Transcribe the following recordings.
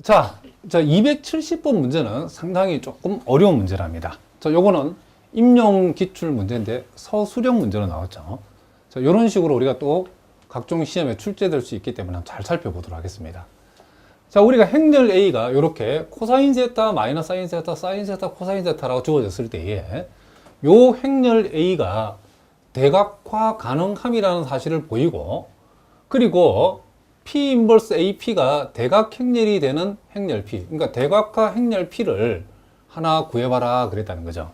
자, 270번 문제는 상당히 조금 어려운 문제랍니다. 요거는 임용 기출 문제인데 서술형 문제로 나왔죠. 자, 이런 식으로 우리가 또 각종 시험에 출제될 수 있기 때문에 잘 살펴보도록 하겠습니다. 자, 우리가 행렬 A가 이렇게 코사인 세타, 마이너스 사인 세타, 사인 세타, 코사인 세타라고 주어졌을 때에 요 행렬 A가 대각화 가능함이라는 사실을 보이고, 그리고 P 인버스 AP가 대각 행렬이 되는 행렬 P, 그러니까 대각화 행렬 P를 하나 구해봐라 그랬다는 거죠.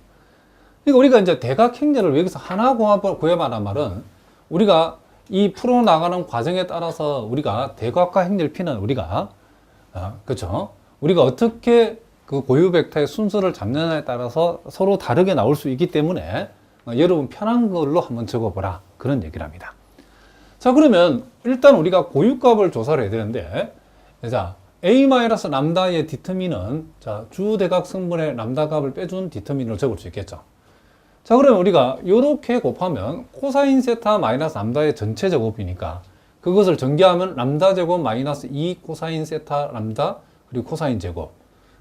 그러니까 우리가 이제 대각 행렬을 여기서 하나 구해봐라 말은 우리가 이 풀어나가는 과정에 따라서 우리가 대각화 행렬 P는 우리가 그렇죠? 우리가 어떻게 그 고유 벡터의 순서를 잡느냐에 따라서 서로 다르게 나올 수 있기 때문에 여러분 편한 걸로 한번 적어보라 그런 얘기를 합니다. 자, 그러면 일단 우리가 고유값을 조사를 해야 되는데, 자, A-람다의 디터민은 자, 주대각 성분의 람다 값을 빼준 디터민으로 적을 수 있겠죠. 자, 그러면 우리가 이렇게 곱하면 코사인 세타 마이너스 람다의 전체 제곱이니까 그것을 전개하면 람다 제곱 마이너스 2 코사인 세타 람다 그리고 코사인 제곱,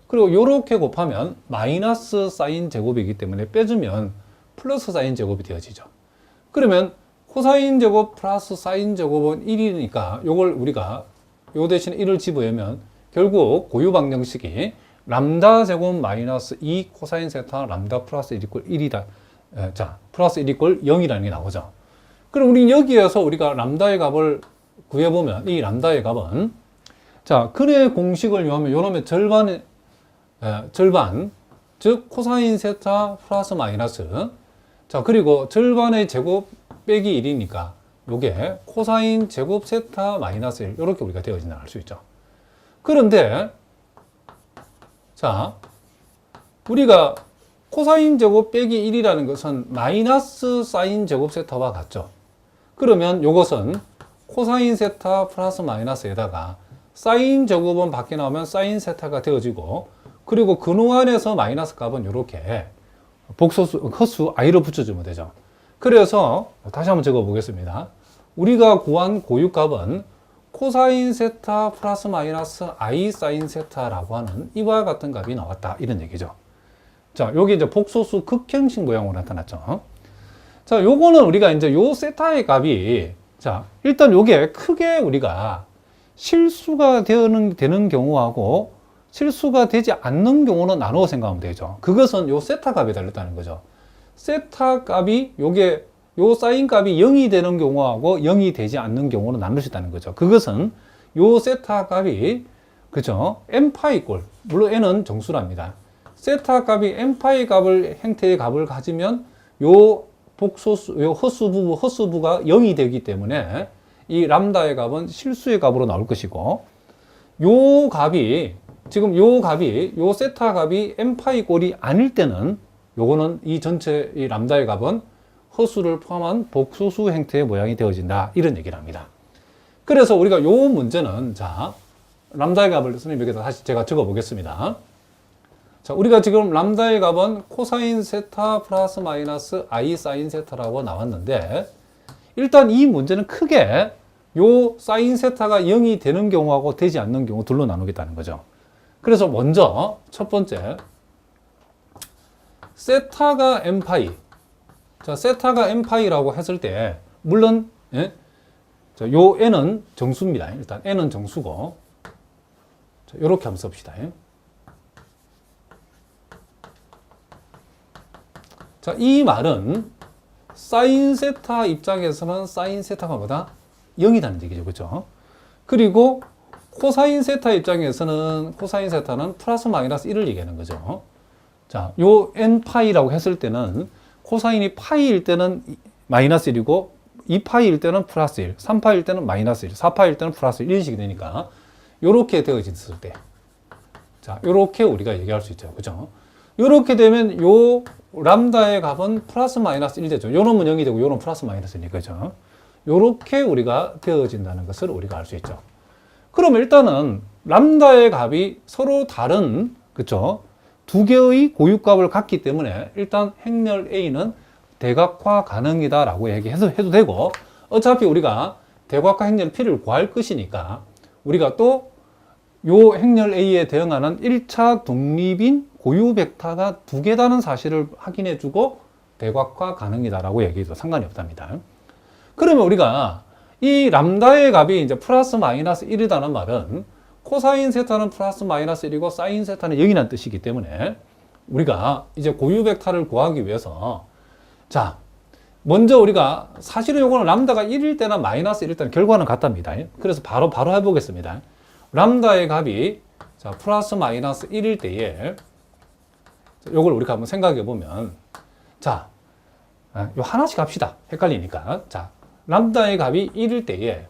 그리고 이렇게 곱하면 마이너스 사인 제곱이기 때문에 빼주면 플러스 사인 제곱이 되어지죠. 그러면 코사인 제곱 플러스 사인 제곱은 1이니까 요걸 우리가 요 대신에 1을 집어넣으면 결국 고유 방정식이 람다 제곱 마이너스 2 코사인 세타 람다 플러스 1 이퀄 1이다. 자, 플러스 1 이퀄 0이라는 게 나오죠. 그럼 우리 여기에서 우리가 람다의 값을 구해보면 이 람다의 값은 자, 근의 공식을 이용하면 요놈의 절반, 즉 코사인 세타 플러스 마이너스, 자, 그리고 절반의 제곱 빼기 1이니까 요게 코사인 제곱 세타 마이너스 1 이렇게 우리가 되어진다 알 수 있죠. 그런데 자, 우리가 코사인 제곱 빼기 1이라는 것은 마이너스 사인 제곱 세타와 같죠. 그러면 요것은 코사인 세타 플러스 마이너스에다가 사인 제곱은 밖에 나오면 사인 세타가 되어지고, 그리고 근호 안에서 마이너스 값은 이렇게 복소수, 헛수 i로 붙여주면 되죠. 그래서 다시 한번 적어 보겠습니다. 우리가 구한 고유값은 코사인 세타 플러스 마이너스 i 사인 세타라고 하는 이와 같은 값이 나왔다 이런 얘기죠. 자, 여기 이제 복소수 극형식 모양으로 나타났죠. 자, 요거는 우리가 이제 요 세타의 값이, 자, 일단 요게 크게 우리가 실수가 되는 경우하고 실수가 되지 않는 경우는 나누어 생각하면 되죠. 그것은 요 세타 값에 달렸다는 거죠. 세타 값이 요게 요 사인 값이 0이 되는 경우하고 0이 되지 않는 경우는 나눌 수 있다는 거죠. 그것은 요 세타 값이 그죠? n파이 꼴, 물론 n은 정수랍니다. 세타 값이 n파이 값을 형태의 값을 가지면 요 복소수, 요 헛수부가 0이 되기 때문에 이 람다의 값은 실수의 값으로 나올 것이고, 요 값이 지금 요 세타 값이 n파이 꼴이 아닐 때는 요거는 이 전체 이 람다의 값은 허수를 포함한 복소수 형태의 모양이 되어진다 이런 얘기를 합니다. 그래서 우리가 요 문제는 자, 람다의 값을 선생님 여기다 다시 제가 적어 보겠습니다. 자, 우리가 지금 람다의 값은 코사인 세타 플러스 마이너스 i 사인 세타라고 나왔는데, 일단 이 문제는 크게 요 사인 세타가 0이 되는 경우하고 되지 않는 경우 둘로 나누겠다는 거죠. 그래서 먼저 첫 번째 세타가 n파이, 자, 세타가 n파이라고 했을 때 물론 예? 자, 요 n은 정수입니다. 일단 n은 정수고, 자, 요렇게 한번 씁시다. 예? 자, 이 말은 사인 세타 입장에서는 사인 세타가 뭐다? 0이라는 얘기죠. 그죠? 그리고 코사인 세타 입장에서는 코사인 세타는 플러스 마이너스 1을 얘기하는 거죠. 자, 요 n파이라고 했을 때는 코사인이 파이일 때는 마이너스 1이고 2파이일 때는 플러스 1, 3파이일 때는 마이너스 1, 4파이일 때는 플러스 1 이런 식이 되니까 요렇게 되어졌을 때, 자, 요렇게 우리가 얘기할 수 있죠. 그죠? 요렇게 되면 요 람다의 값은 플러스 마이너스 1 되죠. 요놈은 0이 되고 요놈은 플러스 마이너스 1이니까. 그죠? 요렇게 우리가 되어진다는 것을 우리가 알 수 있죠. 그럼 일단은 람다의 값이 서로 다른, 그쵸? 두 개의 고유값을 갖기 때문에 일단 행렬 A는 대각화 가능이다라고 얘기해도 되고, 어차피 우리가 대각화 행렬 P를 구할 것이니까 우리가 또 요 행렬 A에 대응하는 1차 독립인 고유 벡터가 두 개다는 사실을 확인해주고 대각화 가능이다라고 얘기해도 상관이 없답니다. 그러면 우리가 이 람다의 값이 이제 플러스 마이너스 1이라는 말은 코사인 세타는 플러스 마이너스 1이고 사인 세타는 0이라는 뜻이기 때문에 우리가 이제 고유 벡터를 구하기 위해서 자, 먼저 우리가 사실은 요거는 람다가 1일 때나 마이너스 1일 때는 결과는 같답니다. 그래서 바로 해보겠습니다. 람다의 값이 자, 플러스 마이너스 1일 때에 요걸 우리가 한번 생각해 보면 자, 요 하나씩 합시다. 헷갈리니까. 자, 람다의 값이 1일 때에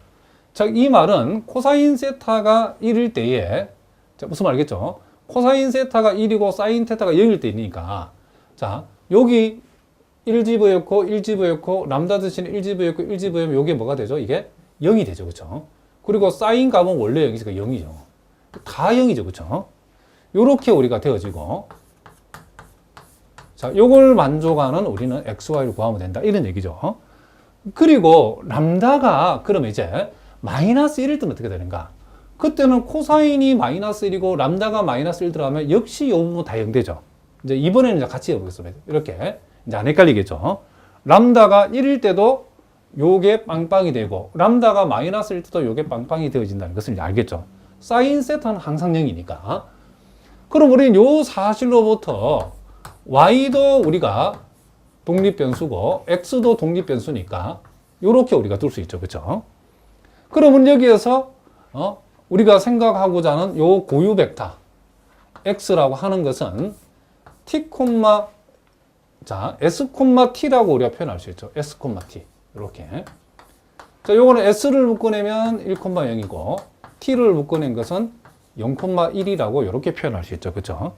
자, 이 말은 코사인 세타가 1일 때에 자, 무슨 말 알겠죠? 코사인 세타가 1이고 사인 테타가 0일 때니까 자, 여기 1집어였고 1집어였고 람다 대신에 1집어였고 1집어였면 요게 뭐가 되죠? 이게 0이 되죠. 그렇죠? 그리고 사인 값은 원래 0이니까 0이죠. 다 0이죠. 그렇죠? 요렇게 우리가 되어지고 자, 요걸 만족하는 우리는 XY를 구하면 된다. 이런 얘기죠. 그리고 람다가 그러면 이제 마이너스 1일 때는 어떻게 되는가? 그때는 코사인이 마이너스 1이고 람다가 마이너스 1 들어가면 역시 이 부분 다 0 되죠. 이제 이번에는 이제 같이 해보겠습니다. 이렇게 이제 안 헷갈리겠죠. 람다가 1일 때도 요게 빵빵이 되고 람다가 마이너스 1일 때도 요게 빵빵이 되어진다는 것을 이제 알겠죠. 사인 세타는 항상 0이니까. 그럼 우리는 요 사실로부터 y도 우리가 독립변수고 x도 독립변수니까 요렇게 우리가 둘 수 있죠. 그렇죠? 그러면 여기에서 우리가 생각하고자 하는 요 고유 벡터 x라고 하는 것은 t, 자, s, t라고 우리가 표현할 수 있죠. s, t. 이렇게. 자, 요거는 s를 묶어내면 1,0이고 t를 묶어낸 것은 0,1이라고 이렇게 표현할 수 있죠. 그렇죠?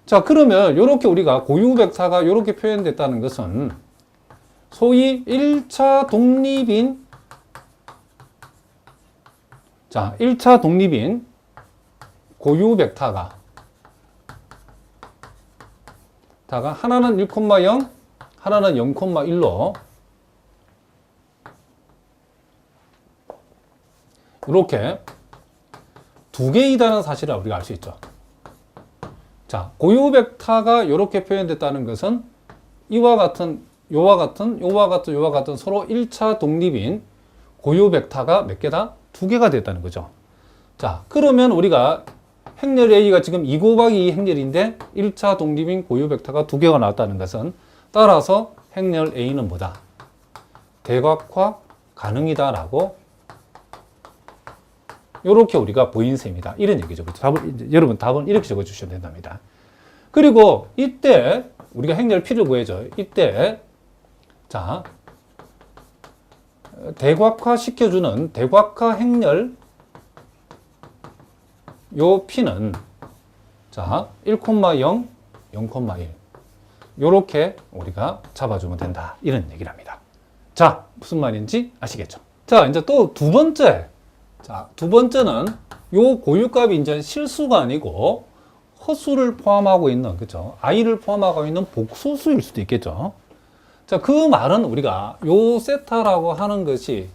자, 그러면 이렇게 우리가 고유 벡터가 이렇게 표현됐다는 것은 소위 1차 독립인 자, 1차 독립인 고유 벡터가 하나는 1,0, 하나는 0,1로 이렇게 두 개이다는 사실을 우리가 알 수 있죠. 자, 고유 벡터가 이렇게 표현됐다는 것은 이와 같은, 요와 같은 서로 1차 독립인 고유 벡터가 몇 개다? 두 개가 됐다는 거죠. 자, 그러면 우리가 행렬 A가 지금 2 곱하기 2 행렬인데 1차 독립인 고유 벡터가 두 개가 나왔다는 것은 따라서 행렬 A는 뭐다? 대각화 가능이다라고 이렇게 우리가 보인 셈이다. 이런 얘기죠. 여러분 답은 이렇게 적어주시면 된답니다. 그리고 이때 우리가 행렬 P를 구해줘. 이때 자 대각화 시켜주는 대각화 행렬 요 P는 자 1,0, 0,1 요렇게 우리가 잡아주면 된다. 이런 얘기를 합니다. 자, 무슨 말인지 아시겠죠? 자, 이제 또 두 번째. 자, 두 번째는 요 고유값이 이제 실수가 아니고 허수를 포함하고 있는, 그죠? i를 포함하고 있는 복소수일 수도 있겠죠? 자, 그 말은 우리가 요 세타라고 하는 것이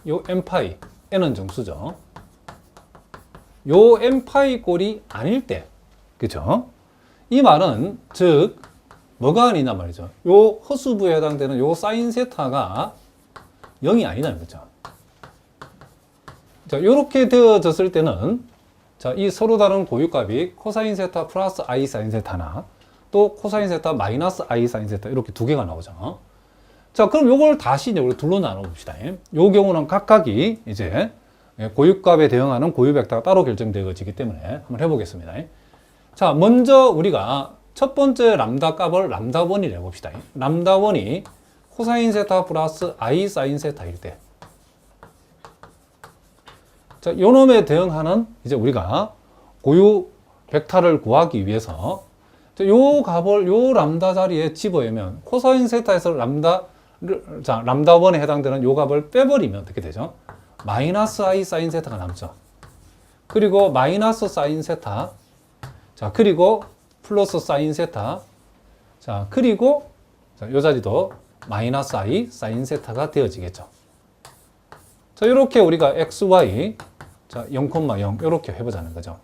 요 n파이, n은 정수죠. 요 n파이 꼴이 아닐 때, 그죠? 이 말은, 즉, 뭐가 아니냐 말이죠. 요 허수부에 해당되는 요 사인 세타가 0이 아니라는 거죠. 자, 요렇게 되어졌을 때는, 자, 이 서로 다른 고유값이 코사인 세타 플러스 i 사인 세타나 또 코사인 세타 마이너스 i 사인 세타 이렇게 두 개가 나오죠. 자, 그럼 요걸 다시 이제 우리 둘로 나눠 봅시다. 요 경우는 각각이 이제 고유값에 대응하는 고유 벡터가 따로 결정되어지기 때문에 한번 해보겠습니다. 자, 먼저 우리가 첫 번째 람다 값을 람다1이라고 해봅시다. 람다1이 코사인 세타 플러스 i 사인 세타일 때. 자, 요 놈에 대응하는 이제 우리가 고유 벡터를 구하기 위해서 요 값을 요 람다 자리에 집어넣으면 코사인 세타에서 람다1에 해당되는 요 값을 빼버리면 어떻게 되죠? 마이너스 i 사인 세타가 남죠. 그리고 마이너스 사인 세타. 자, 그리고 플러스 사인 세타. 자, 그리고 자, 요 자리도 마이너스 i 사인 세타가 되어지겠죠. 자, 이렇게 우리가 xy 자, 0,0 이렇게 해보자는 거죠.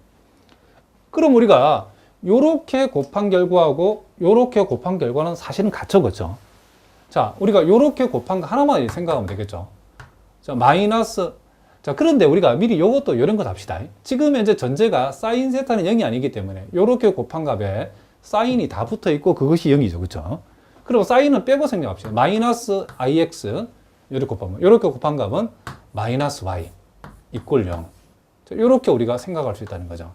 그럼 우리가 요렇게 곱한 결과하고 요렇게 곱한 결과는 사실은 같죠. 자, 우리가 요렇게 곱한 거 하나만 생각하면 되겠죠. 자, 마이너스. 자, 그런데 우리가 미리 요것도 이런 거 합시다. 지금 현재 전제가 사인 세타는 0이 아니기 때문에 요렇게 곱한 값에 사인이 다 붙어 있고 그것이 0이죠. 그렇죠? 그리고 사인은 빼고 생각합시다. 마이너스 ix 이렇게 곱하면 요렇게 곱한 값은 마이너스 y 이꼴 0. 자, 요렇게 우리가 생각할 수 있다는 거죠.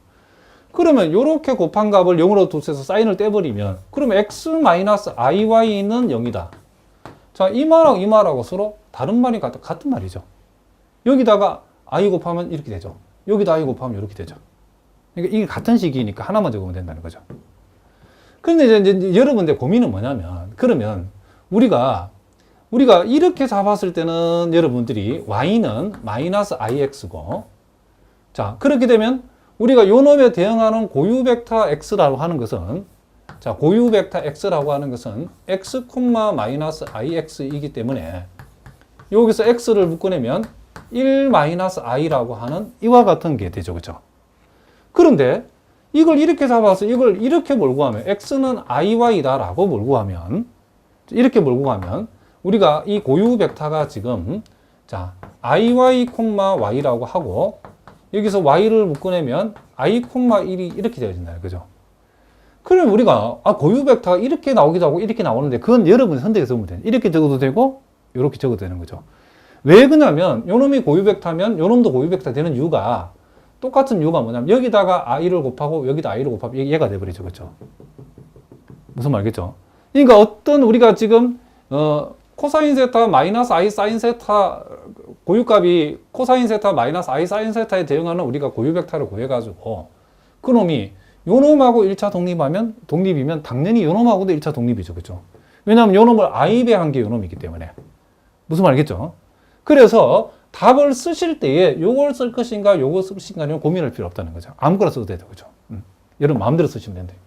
그러면 요렇게 곱한 값을 0으로 두셔서 사인을 떼버리면 그러면 x 마이너스 iy는 0이다. 자, 이 말하고 이 말하고 서로 다른 말이 같은 말이죠. 여기다가 i 곱하면 이렇게 되죠. 여기다 i 곱하면 이렇게 되죠. 그러니까 이게 같은 식이니까 하나만 적으면 된다는 거죠. 그런데 이제 여러분들 고민은 뭐냐면, 그러면 우리가 이렇게 잡았을 때는 여러분들이 y는 마이너스 ix고, 자, 그렇게 되면 우리가 요 놈에 대응하는 고유 벡터 x라고 하는 것은, 자, 고유 벡터 x라고 하는 것은 x, 마이너스 ix이기 때문에 여기서 x를 묶어내면 1 마이너스 i라고 하는 이와 같은 게 되죠. 그죠? 그런데 이걸 이렇게 잡아서 이걸 이렇게 몰고 가면 x는 iy다라고 몰고 가면, 이렇게 몰고 가면 우리가 이 고유 벡터가 지금, 자, iy, y라고 하고 여기서 y를 묶어내면 i, 1이 이렇게 되어진다. 그죠? 그러면 우리가 고유 벡터가 이렇게 나오기도 하고 이렇게 나오는데 그건 여러분이 선택해서 보면 돼요. 이렇게 적어도 되고 이렇게 적어도 되는 거죠. 왜 그러냐면 요놈이 고유 벡터면 요놈도 고유 벡터 되는 이유가, 똑같은 이유가 뭐냐면 여기다가 i를 곱하고 여기다 i를 곱하면 얘가 돼버리죠. 그렇죠? 무슨 말겠죠? 그러니까 어떤 우리가 지금 코사인 세타 마이너스 i 사인 세타 고유값이 코사인 세타 마이너스 i 사인 세타에 대응하는 우리가 고유 벡터를 구해가지고 그놈이 요놈하고 1차 독립이면 당연히 요놈하고도 1차 독립이죠. 그렇죠? 왜냐하면 요놈을 i 배한 게 요놈이기 때문에. 무슨 말겠죠? 그래서 답을 쓰실 때에 요걸 쓸 것인가 요걸 쓸 것인가는 고민할 필요 없다는 거죠. 아무거나 써도 돼요. 그죠? 여러분 마음대로 쓰시면 된대요.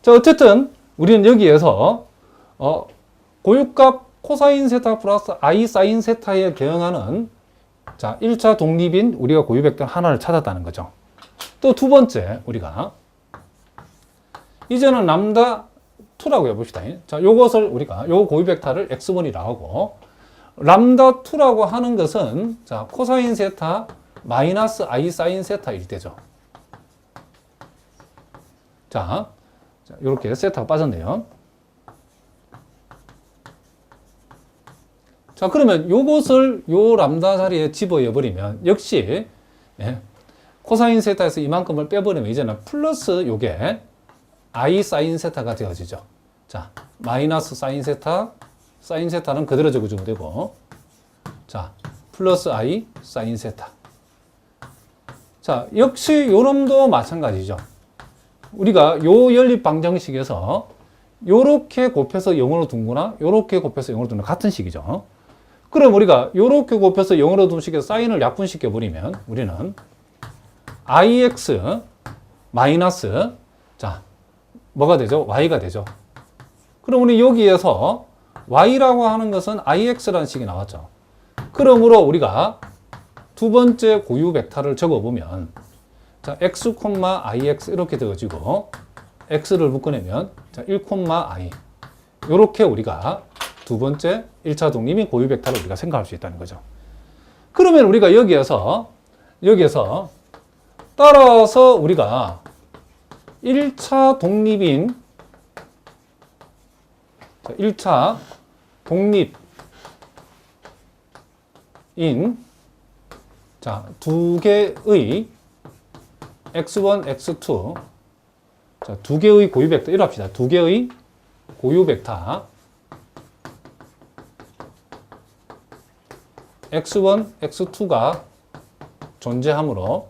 자, 어쨌든 우리는 여기에서 고유값 코사인 세타 플러스 i 사인 세타에 대응하는, 자, 1차 독립인 우리가 고유 벡터 하나를 찾았다는 거죠. 또 두 번째, 우리가 이제는 람다 2라고 해봅시다. 자, 요것을 우리가 요 고유 벡터를 x1이라고 하고, 람다 2라고 하는 것은, 자, 코사인 세타 마이너스 i 사인 세타일 때죠. 자, 이렇게 세타가 빠졌네요. 자, 그러면 요것을 요 람다 자리에 집어넣어 버리면 역시, 예, 코사인 세타에서 이만큼을 빼버리면 이제는 플러스 요게 i 사인 세타가 되어지죠. 자, 마이너스 사인 세타는 그대로 적어주면 되고, 자, 플러스 i 사인 세타. 자, 역시 요놈도 마찬가지죠. 우리가 요 연립 방정식에서 요렇게 곱해서 0으로 둔 거나 요렇게 곱해서 0으로 둔 거나 같은 식이죠. 그럼 우리가 요렇게 곱해서 0으로 둔 식에서 사인을 약분시켜 버리면 우리는 ix 마이너스, 자, 뭐가 되죠? y가 되죠. 그럼 우리 여기에서 y라고 하는 것은 ix라는 식이 나왔죠. 그러므로 우리가 두 번째 고유 벡터를 적어보면, 자, x, ix 이렇게 되어지고 x를 묶어내면, 자, 1, i 이렇게 우리가 두 번째 1차 독립인 고유 벡터를 우리가 생각할 수 있다는 거죠. 그러면 우리가 여기에서 따라서 우리가 1차 독립인, 자, 1차 독립인, 자, 두 개의 x1, x2, 자, 두 개의 고유 벡터, 이러 합시다. 두 개의 고유 벡터 x1, x2가 존재하므로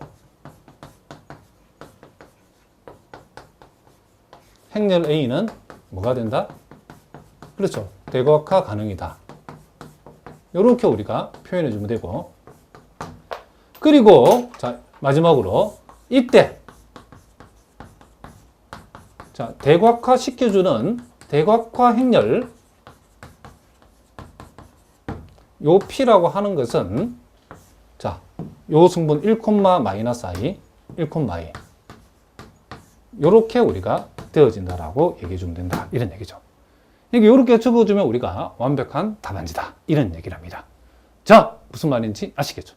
행렬 A는 뭐가 된다? 그렇죠. 대각화 가능이다. 이렇게 우리가 표현해 주면 되고, 그리고 자, 마지막으로 이때, 자, 대각화 시켜주는 대각화 행렬 요 P라고 하는 것은 자, 요 승분 1, 마이너스 i, 1, i. 요렇게 우리가 되어진다라고 얘기해 주면 된다. 이런 얘기죠. 이게 요렇게 적어주면 우리가 완벽한 답안지다. 이런 얘기를 합니다. 자, 무슨 말인지 아시겠죠?